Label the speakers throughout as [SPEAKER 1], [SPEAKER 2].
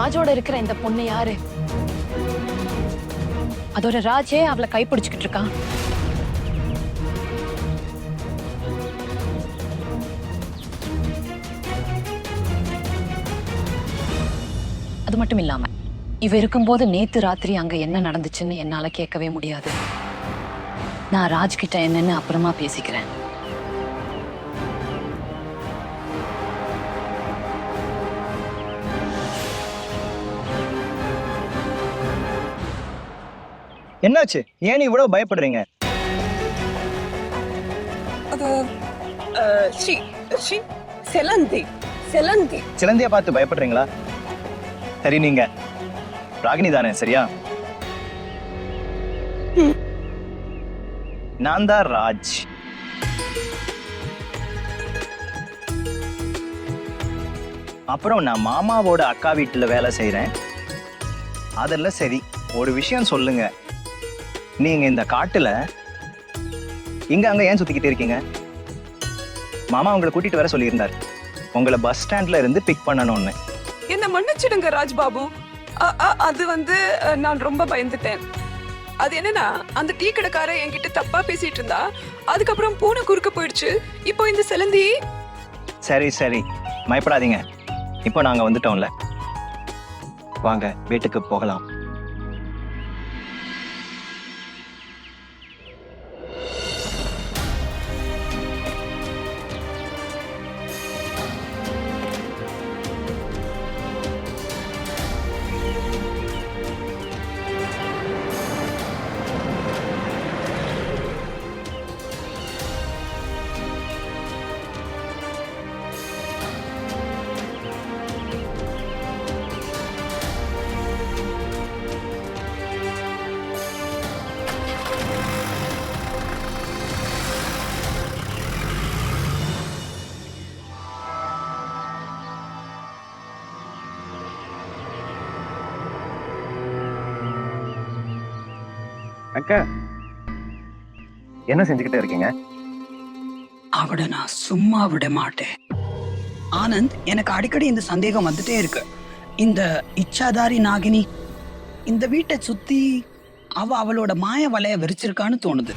[SPEAKER 1] ராஜோட இருக்கிற இந்த பொண்ணு யாரு? அதோட ராஜே அவளை கைப்பிடிச்சுக்கிட்டு இருக்கான். அது மட்டும் இல்லாம இவ இருக்கும்போது நேத்து ராத்திரி அங்க என்ன நடந்துச்சுன்னு என்னால கேட்கவே முடியாது. நான் ராஜ் கிட்ட என்னன்னு அப்புறமா பேசிக்கிறேன்.
[SPEAKER 2] என்னாச்சு? ஏன் இவ்வளவு பயப்படுறீங்க? சிலந்திய பார்த்து பயப்படுறீங்களா? சரி, நீங்க ராகினி தானே, சரியா? நான் தான் ராஜ். அப்புறம் நான் மாமாவோட அக்கா வீட்டுல வேலை செய்யறேன். அதெல்லாம் சரி, ஒரு விஷயம் சொல்லுங்க. நீங்க இந்த காட்டுல இங்க அங்க ஏன் சுத்திக்கிட்டு இருக்கீங்க? மாமா உங்களை கூட்டிட்டு வர சொல்லியிருந்தார், உங்களை பஸ் ஸ்டாண்ட்ல இருந்து பிக் பண்ணணும்னு.
[SPEAKER 3] என்ன மன்னிச்சிடுங்க ராஜ்பாபு. அது நான் ரொம்ப பயந்துட்டேன். அது என்னன்னா, அந்த டீ கடைக்கார என்கிட்ட தப்பா பேசிட்டு இருந்தா, அதுக்கப்புறம் பூனை குறுக்க போயிடுச்சு. இப்போ இந்த சிலந்தி.
[SPEAKER 2] சரி சரி, பயப்படாதீங்க. இப்போ நாங்க வந்துட்டோம்ல, வாங்க வீட்டுக்கு போகலாம். அக்கா, என்ன செஞ்சுக்கிட்டே இருக்கீங்க?
[SPEAKER 4] அவட நான் சும்மா விட மாட்டேன். ஆனந்த், எனக்கு அடிக்கடி இந்த சந்தேகம் வந்துட்டே இருக்கு. இந்த இச்சாதாரி நாகினி இந்த வீட்டை சுத்தி அவளோட மாய வலைய விரிச்சிருக்கான்னு தோணுது.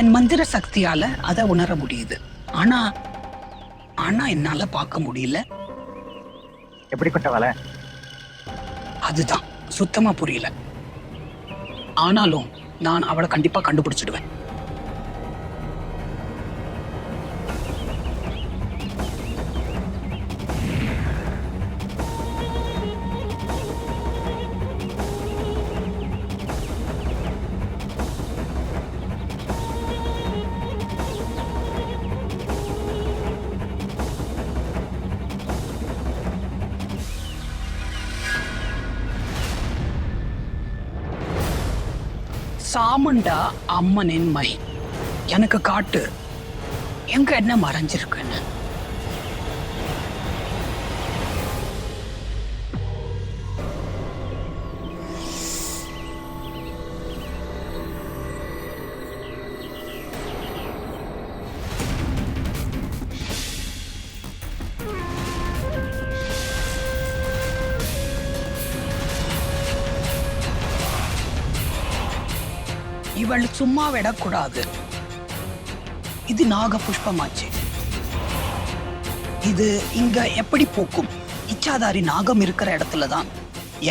[SPEAKER 4] என் மந்திர சக்தியால அதை உணர முடியுது. ஆனா ஆனா என்னால பார்க்க முடியல.
[SPEAKER 2] எப்படிப்பட்ட வலை?
[SPEAKER 4] அதுதான் சுத்தமா புரியல. ஆனாலும் நான் அவளை கண்டிப்பா கண்டுபிடிச்சிடுவேன். சாமுண்டா அம்மனின் மை, எனக்கு காட்டு எங்க என்ன மறைஞ்சிருக்குன்னு. இவள் சும்மா விடக்கூடாது. இது நாக புஷ்பமாச்சு. இது இங்க எப்படி போக்கும்? இச்சாதாரி நாகம் இருக்கிற இடத்துலதான்.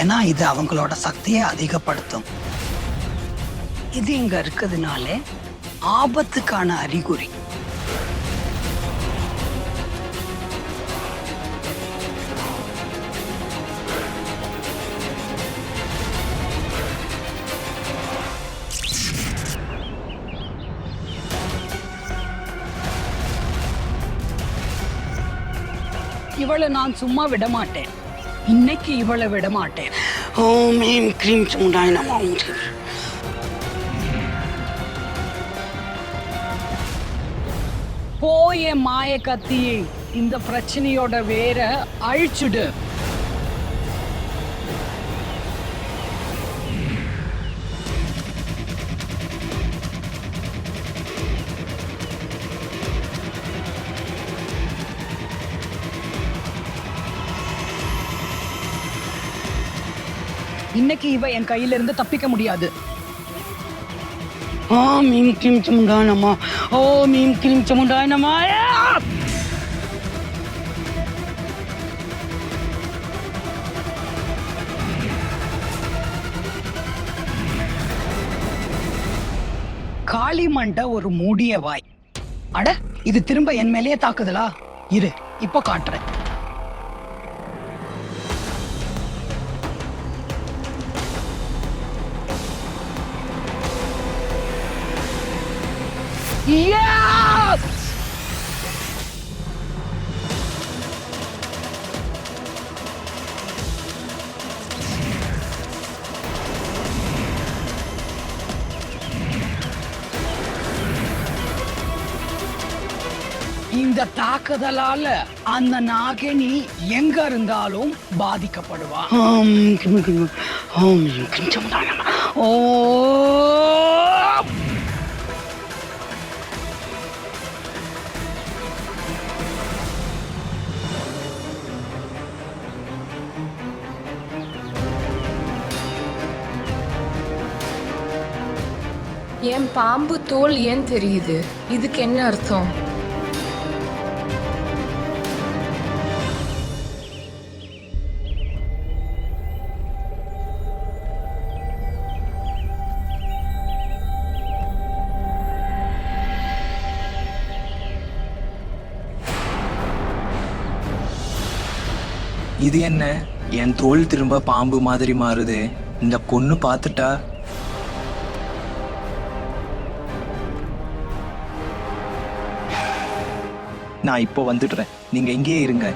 [SPEAKER 4] ஏன்னா இது அவங்களோட சக்தியை அதிகப்படுத்தும். இது இங்க இருக்கிறதுனால ஆபத்துக்கான அறிகுறி. இவளை நான் சும்மா விட மாட்டேன். இன்னைக்கு இவளை விட மாட்டேன். ஓம் ஹீம் க்ரீம் சாமுண்டாய நமः. போய மாய கத்தியே, இந்த பிரச்சனையோட வேற அழிச்சுடு. இன்னைக்கு இவ என் கையில இருந்து தப்பிக்க முடியாது. ஓம் மீம் கிம் சமுண்டாய நமः. ஓம் மீம் கிம் சமுண்டாய நமः. காளிமண்ட ஒரு மூடிய வாய். அட, இது திரும்ப என் மேலேயே தாக்குதலா? இரு, இப்போ காட்டுறேன். Yes! இந்த தாக்குதலால அந்த நாகினி எங்க இருந்தாலும் பாதிக்கப்படுவா. ஓ,
[SPEAKER 5] என் பாம்பு தோல் ஏன் தெரியுது? இதுக்கு என்ன அர்த்தம்?
[SPEAKER 6] இது என்ன? என் தோல் திரும்ப பாம்பு மாதிரி மாறுது. இந்த பொண்ணு பார்த்துட்டா?
[SPEAKER 2] நான் இப்போ வந்துடுறேன், நீங்க இங்கேயே இருங்க.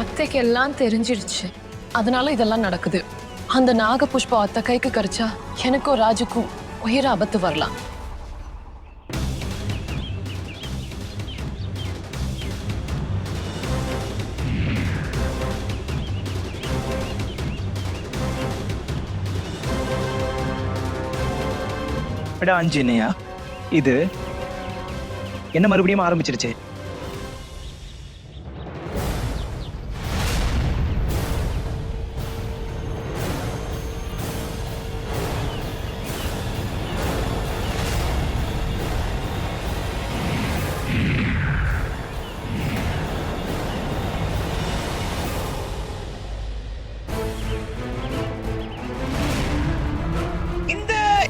[SPEAKER 5] அத்தைக்கு எல்லாம் தெரிஞ்சிடுச்சு, அதனால இதெல்லாம் நடக்குது. அந்த நாக புஷ்பம் அத்தை கைக்கு கிடைச்சா எனக்கும் ராஜுக்கும் உயிர் ஆபத்து வரலாம்.
[SPEAKER 2] எடா ஆஞ்சநேயா, இது என்ன மறுபடியும் ஆரம்பிச்சிருச்சு?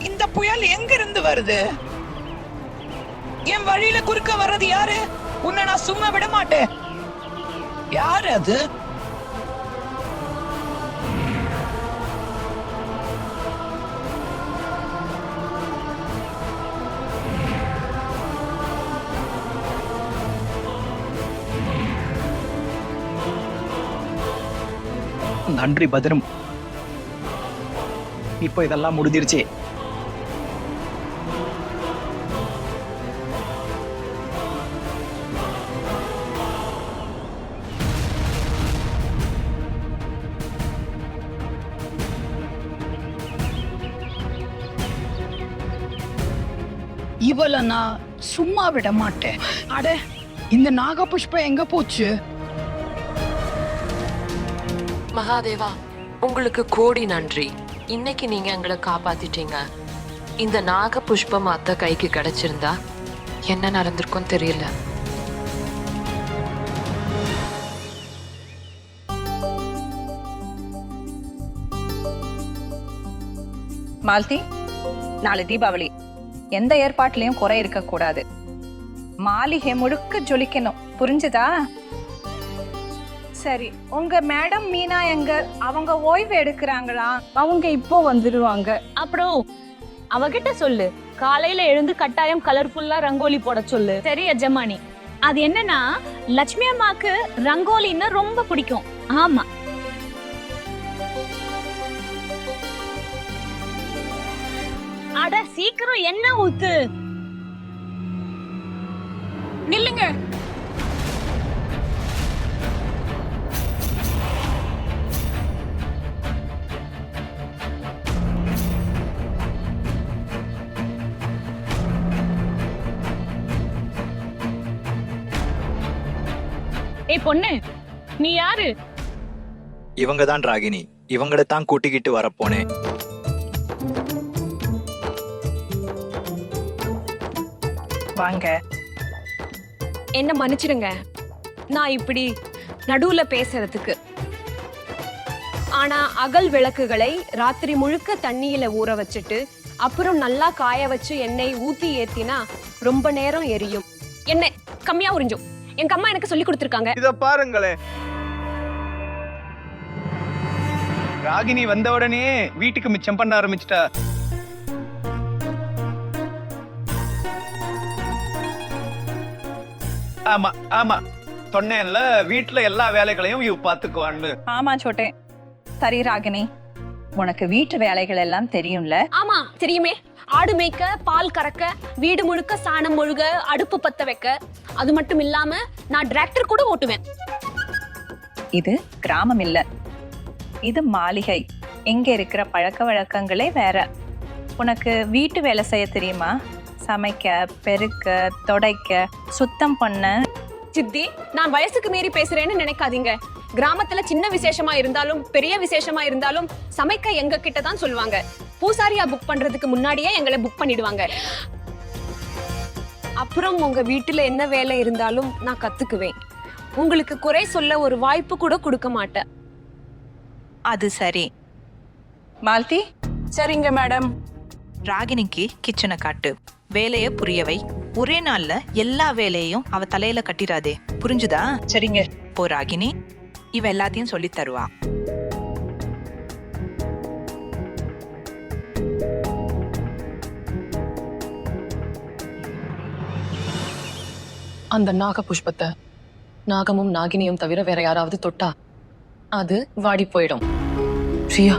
[SPEAKER 4] இந்த புயல் எங்க இருந்து வருது? என் வழியில குறுக்க வர்றது யாரு? உன்னை நான் சும்மா விட மாட்டேன். யாரு அது?
[SPEAKER 2] நன்றி பத்ரம், இப்போ இதெல்லாம் முடிஞ்சிருச்சு.
[SPEAKER 4] இவள நான் சும்மா விட மாட்டேன். அட, இந்த நாகபுஷ்பம் எங்க போச்சு?
[SPEAKER 5] மகாதேவா, உங்களுக்கு கோடி நன்றி. இன்னைக்கு நீங்க எங்களை காப்பாத்திட்டீங்க. இந்த நாக புஷ்பம் அத்தை கைக்கு கிடைச்சிருந்தா என்ன நடந்திருக்கும் தெரியல.
[SPEAKER 7] மாலதி, நாளை தீபாவளி. எந்த ஏற்பாட்டிலையும் குறை இருக்க கூடாது. மாளிகை முழுக்க ஜொலிக்கணும், புரிஞ்சுதா? சரி, உங்க மேடம் மீனா எங்க? அவங்க ஓய்வு எடுக்கிறாங்களா? அவங்க இப்போ வந்துடுவாங்க.
[SPEAKER 8] அப்புறம் அவகிட்ட சொல்லு, காலையில எழுந்து கட்டாயம் கலர்ஃபுல்லா ரங்கோலி போட சொல்லு. சரி எஜமானி. அது என்னன்னா, லட்சுமி அம்மாக்கு ரங்கோலின்னா ரொம்ப பிடிக்கும். ஆமா. அட சீக்கிரம் என்ன ஊத்து.
[SPEAKER 3] நில்லுங்க.
[SPEAKER 8] ஏய் பொண்ணு, நீ யாரு?
[SPEAKER 6] இவங்க தான் ராகினி. இவங்களை தான் கூட்டிக்கிட்டு வரப்போனேன்.
[SPEAKER 9] வாங்க.
[SPEAKER 7] என்ன மன்னிச்சிடுங்க, நான் இப்படி நடுவுல பேசுறதுக்கு. ஆனா அகல் விளக்குகளை ராத்திரி முழுக்க தண்ணியில ஊற வச்சுட்டு அப்புறம் நல்லா காய வச்சு எண்ணெய் ஊத்தி ஏத்தினா ரொம்ப நேரம் எரியும். எண்ணெய் கம்மியா உறிஞ்சும். எங்க அம்மா எனக்கு சொல்லி கொடுத்துருக்காங்க.
[SPEAKER 10] இத பாருங்களேன், ராகினி வந்த உடனே வீட்டுக்கு மிச்சம் பண்ண ஆரம்பிச்சிட்டா. ஆமா ஆமா, சொன்னேன்ல வீட்டுல எல்லா வேலைகளையும் இவ பாத்துக்குவான்னு.
[SPEAKER 9] ஆமா சோட்டே. சரி ராகினி, உனக்கு வீட்டு வேலைகள் எல்லாம் தெரியும்ல?
[SPEAKER 7] ஆமா தெரியுமே. ஆடு மேய்க்க, பால் கறக்க, வீடு முழுக்க சாணம் முழுக, அடுப்பு பத்த வைக்க. அது மட்டும் இல்லாம நான் டிராக்டர் கூட ஓட்டுவேன்.
[SPEAKER 9] இது கிராமம் இல்ல, இது மாளிகை. இங்க இருக்கிற பழக்க வழக்கங்களே வேற. உனக்கு வீட்டு வேலை செய்ய தெரியுமா? சமைக்க, பெருக்க, தொடைக்க, சுத்தம் பண்ண.
[SPEAKER 7] சித்தி, நான் வயசுக்கு மீறி பேசுறேன்னு நினைக்காதீங்க. கிராமத்துல சின்ன விசேஷமா இருந்தாலும் பெரிய விசேஷமா இருந்தாலும் சமைக்க எங்க கிட்ட தான் சொல்லுவாங்க. பூசாரியா புக் பண்றதுக்கு முன்னாடியே எங்களை புக் பண்ணிடுவாங்க. அப்புறம் உங்க வீட்டுல என்ன வேலை இருந்தாலும் நான் கத்துக்குவேன். உங்களுக்கு குறை சொல்ல ஒரு வாய்ப்பு கூட கொடுக்க மாட்டேன்.
[SPEAKER 9] அது சரி. மால்தி?
[SPEAKER 3] சரிங்க மேடம்.
[SPEAKER 11] ராகினிக்கு கிச்சனை காட்டு, வேலைய புரியவை. ஒரே நாள்ல எல்லா வேலையையும் அவ தலையில கட்டிடாதே, புரிஞ்சுதா?
[SPEAKER 9] சரிங்க.
[SPEAKER 11] போ ராகினி, இவ எல்லாத்தையும் சொல்லி தருவா.
[SPEAKER 5] அந்த நாக புஷ்பத்தை நாகமும் நாகினியும் தவிர வேற யாராவது தொட்டா அது வாடி போயிடும். பிரியா,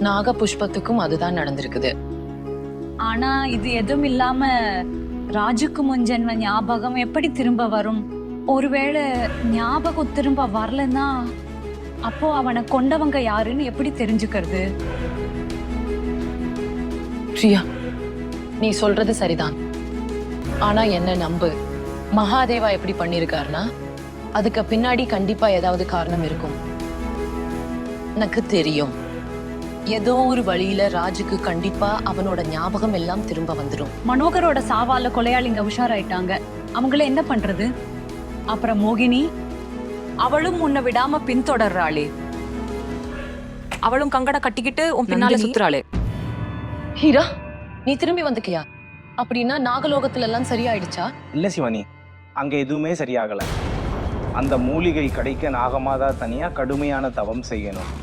[SPEAKER 5] நாக புஷ்பத்துக்கும் அதுதான் நடந்திருக்குது.
[SPEAKER 1] ஆனா இது எதுவும் இல்லாம ராஜுக்கு முன்ஜென்ம ஞாபகம் எப்படி திரும்ப வரும்? ஒருவேளை ஞாபகம் திரும்ப வரலன்னா அப்போ அவனை கொண்டவங்க யாருன்னு எப்படி தெரிஞ்சுக்கிறது?
[SPEAKER 5] பிரியா, நீ சொல்றது சரிதான். ஆனா என்ன நம்பு, மகாதேவா எப்படி பண்ணிருக்காருன்னா அதுக்கு பின்னாடி கண்டிப்பா ஏதாவது காரணம் இருக்கும். எனக்கு தெரியும், ஏதோ ஒரு வழியில ராஜுக்கு கண்டிப்பா அவனோட ஞாபகம் எல்லாம் திரும்ப வந்துடும்.
[SPEAKER 1] மனோகரோட சாவால கொலையாளிங்க உஷாராயிட்டாங்க. அவங்கள என்ன பண்றது? அப்புறம் மோகினி, அவளும் உன்னை விடாம பின்தொடர்றாளே.
[SPEAKER 5] அவளும் கங்கட கட்டிக்கிட்டு உன் பின்னால சுத்துறாளே. ஹீரா, நீ திரும்பி வந்துக்கியா? அப்படின்னா நாகலோகத்துல எல்லாம் சரியாயிடுச்சா?
[SPEAKER 2] இல்ல சிவானி, அங்க எதுவுமே சரியாகல. அந்த மூலிகை கிடைக்க நாகமாதா தனியா கடுமையான தவம் செய்யணும்.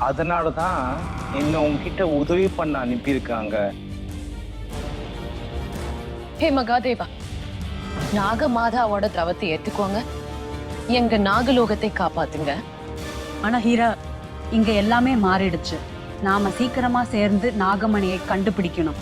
[SPEAKER 2] அதனால தான் என்ன உங்ககிட்ட உதவி பண்ண அனுப்பியிருக்காங்க.
[SPEAKER 5] ஹே மகாதேவா, நாகமாதாவோட தவத்தை ஏத்துக்கோங்க, எங்க நாகலோகத்தை காப்பாத்துங்க.
[SPEAKER 1] ஆனா ஹீரா, இங்க எல்லாமே மாறிடுச்சு. நாம சீக்கிரமா சேர்ந்து நாகமணியை கண்டுபிடிக்கணும்.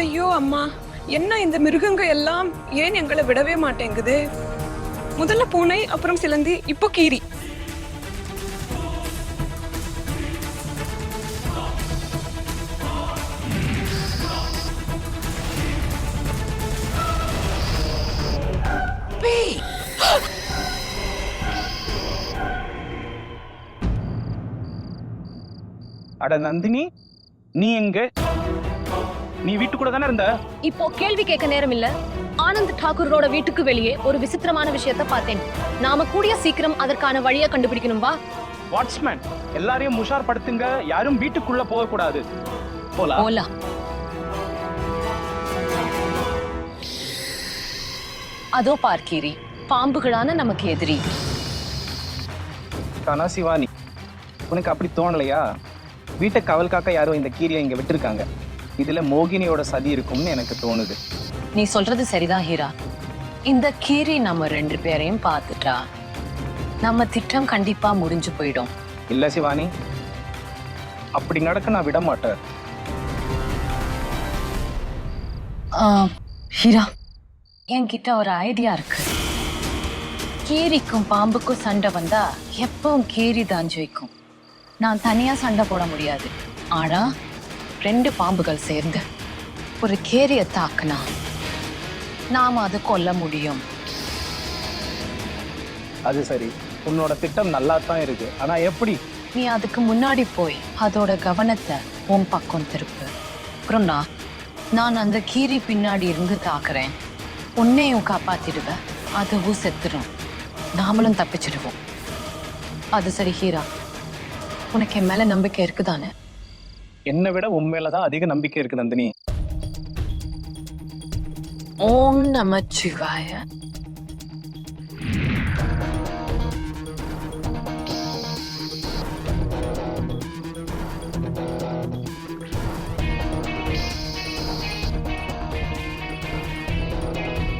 [SPEAKER 3] ஐயோ அம்மா, என்ன இந்த மிருகங்க எல்லாம் ஏன் எங்களை விடவே மாட்டேங்குது? முதல்ல பூனை, அப்புறம் சிலந்தி, இப்போ கீரி.
[SPEAKER 10] அட நந்தினி, நீ எங்க? நீ வீட்டுக்குள்ள தானே இருந்த?
[SPEAKER 8] இப்போ கேள்வி கேட்க நேரம் இல்ல. ஆனந்த் டாக்கூரோட வீட்டுக்கு வெளியே ஒரு விசித்திரமான விஷயத்தை பார்த்தேன். நாம கூடிய சீக்கிரம் அதற்கான வழியை கண்டுபிடிக்கணும். வா.
[SPEAKER 10] வாட்ச்மேன், எல்லாரையும் உஷார் படுத்துங்க. யாரும் வீட்டுக்குள்ள போக கூடாது. போலாம்.
[SPEAKER 1] ஓலா அதோ பார்க்கீரி, பாம்புகளான நமக்கு எதிரி.
[SPEAKER 10] கானா சிவானி, உனக்கு அப்படி தோணலையா? வீட்டை கவல் காக்க யாரோ இந்த கீரியை இங்க விட்டுருக்காங்க. இதுல மோகினியோட சதி இருக்கும்னு எனக்கு தோணுது.
[SPEAKER 1] நீ சொல்றது சரிதான் ஹீரா. இந்த கீரி நம்ம 2 பேரையும் பார்த்துட்டா நம்ம திட்டம் கண்டிப்பா முடிஞ்சு போயிடும்.
[SPEAKER 10] இல்ல சிவானி, அப்படி நடக்க நான் விட மாட்டேன்.
[SPEAKER 1] ஹீரா, என்கிட்ட ஒரு ஐடியா இருக்கு. கீரிக்கும் பாம்புக்கும் சண்டை வந்தா எப்பவும் கீரி தான் ஜெயிக்கும். நான் தனியா சண்டை போட முடியாது. ஆனா 2 பாம்புகள் சேர்ந்து ஒரு கீரியை தாக்குனா நாம அதை கொல்ல முடியும்.
[SPEAKER 10] அது சரி, உன்னோட திட்டம் நல்லா தான் இருக்கு. ஆனா எப்படி?
[SPEAKER 1] நீ அதுக்கு முன்னாடி போய் அதோட கவனத்தை உன் பக்கம் திருப்பு. அப்புறம் நான் அந்த கீரி பின்னாடி இருந்து தாக்குறேன். உன்னையும் காப்பாத்திடுவேன், அதுவும் செத்துடும், நாமளும் தப்பிச்சிடுவோம். அது சரி ஹீரா, உனக்கு என் மேல நம்பிக்கை இருக்குதானே?
[SPEAKER 10] என்னை விட உண்மையிலதான் அதிக நம்பிக்கை இருக்கு நந்தினி.
[SPEAKER 1] ஓம் நமச்சிவாய.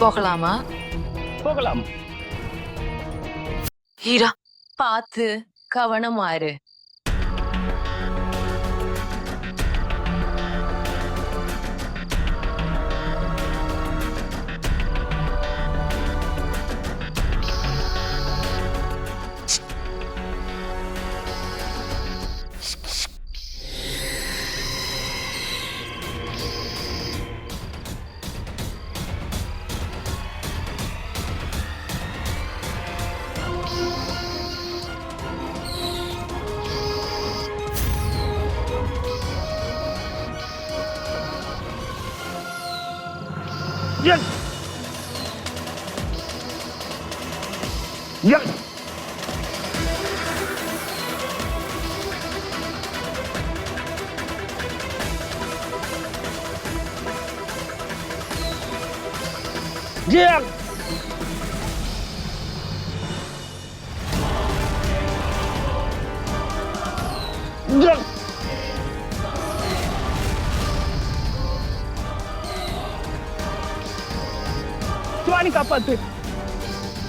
[SPEAKER 1] போகலாமா?
[SPEAKER 10] போகலாம்.
[SPEAKER 1] ஹீரா, பார்த்து கவனமாரு.
[SPEAKER 10] Yes! Yes! Yes! Yes! Shivani காப்பாத்து,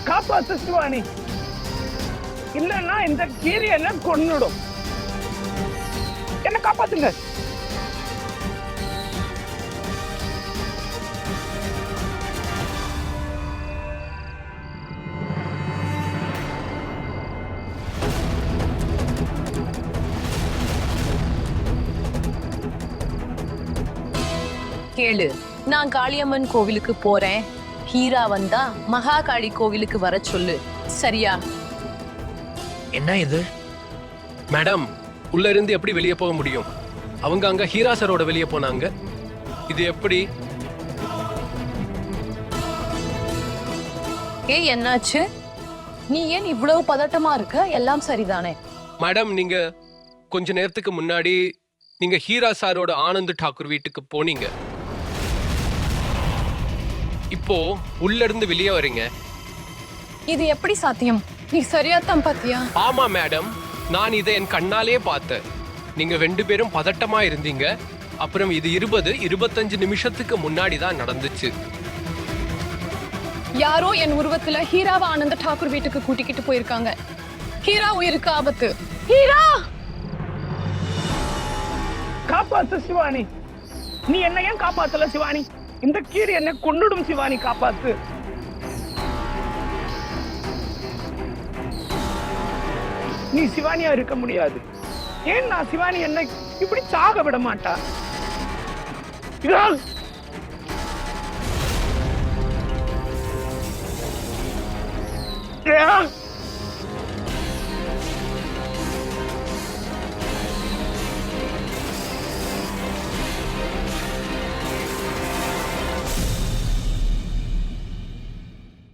[SPEAKER 10] காப்பாத்து சிவானி. இல்லன்னா இந்த கீரி என்ன கொன்னுடும். என்ன காப்பாத்துங்க.
[SPEAKER 1] கேளு, நான் காளியம்மன் கோவிலுக்கு போறேன். ஹீரா வந்தா மகாகாளி கோவிலுக்கு வர சொல்லு, சரியா?
[SPEAKER 12] என்ன இது மேடம்? உள்ள இருந்து எப்படி வெளியே போக முடியும்? அவங்க அங்க ஹீராசரோட வெளியே போனாங்க. இது எப்படி?
[SPEAKER 1] ஏய், என்னாச்சு? நீ ஏன் இவ்வளவு பதட்டமா இருக்க? எல்லாம் சரிதானே?
[SPEAKER 12] மேடம், நீங்க கொஞ்ச நேரத்துக்கு முன்னாடி நீங்க ஹீராசாரோட ஆனந்த் டாக்கூர் வீட்டுக்கு போனீங்க. இப்போ உள்ள இருந்து வெளியே வரீங்க.
[SPEAKER 1] இது எப்படி சாத்தியம்? நீ சரியா தான் பாத்தியா?
[SPEAKER 12] ஆமா மேடம், நான் இதை என் கண்ணாலே பார்த்தேன். நீங்க 2 பேரும் பதட்டமா இருந்தீங்க. அப்புறம் இது 20-25 நிமிஷத்துக்கு முன்னாடி தான் நடந்துச்சு.
[SPEAKER 3] யாரோ என் உருவத்துல ஹீராவை ஆனந்த டாக்கூர் வீட்டுக்கு கூட்டிக்கிட்டு போயிருக்காங்க. ஹீரா உயிருக்கு ஆபத்து. ஹீரா,
[SPEAKER 10] காப்பாத்து சிவானி. நீ என்ன ஏன் காப்பாத்தல சிவானி? இந்த கீரி என்ன கொன்னுடும் சிவானி, காப்பாத்து. நீ சிவானியா இருக்க முடியாது. ஏன் நான் சிவானி என்ன இப்படி சாக விட மாட்டா. இதோ